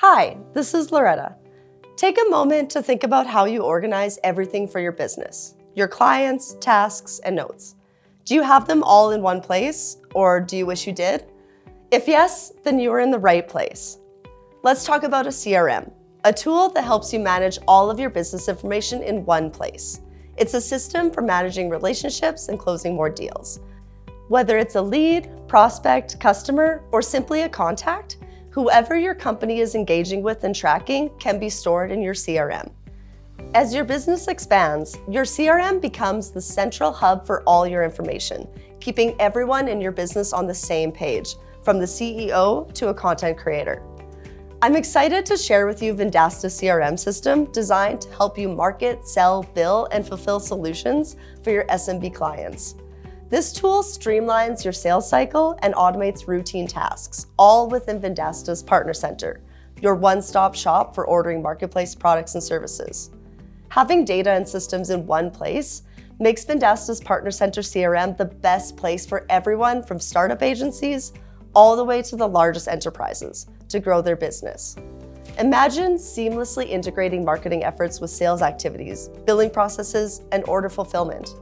Hi, this is Loretta. Take a moment to think about how you organize everything for your business, your clients, tasks, and notes. Do you have them all in one place, or do you wish you did? If yes, then you are in the right place. Let's talk about a CRM, a tool that helps you manage all of your business information in one place. It's a system for managing relationships and closing more deals. Whether it's a lead, prospect, customer, or simply a contact, whoever your company is engaging with and tracking can be stored in your CRM. As your business expands, your CRM becomes the central hub for all your information, keeping everyone in your business on the same page, from the CEO to a content creator. I'm excited to share with you Vendasta CRM system designed to help you market, sell, bill, and fulfill solutions for your SMB clients. This tool streamlines your sales cycle and automates routine tasks, all within Vendasta's Partner Center, your one-stop shop for ordering marketplace products and services. Having data and systems in one place makes Vendasta's Partner Center CRM the best place for everyone from startup agencies all the way to the largest enterprises to grow their business. Imagine seamlessly integrating marketing efforts with sales activities, billing processes, and order fulfillment.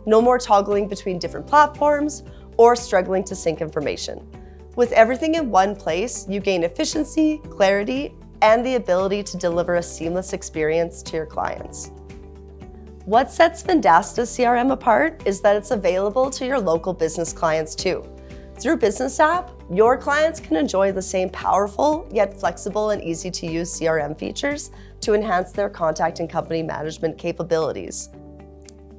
No more toggling between different platforms or struggling to sync information. With everything in one place, you gain efficiency, clarity, and the ability to deliver a seamless experience to your clients. What sets Vendasta CRM apart is that it's available to your local business clients too. Through Business App, your clients can enjoy the same powerful yet flexible and easy to use CRM features to enhance their contact and company management capabilities.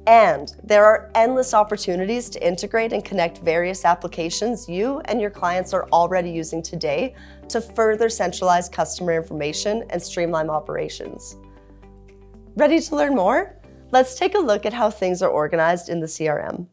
And there are endless opportunities to integrate and connect various applications you and your clients are already using today to further centralize customer information and streamline operations. Ready to learn more? Let's take a look at how things are organized in the CRM.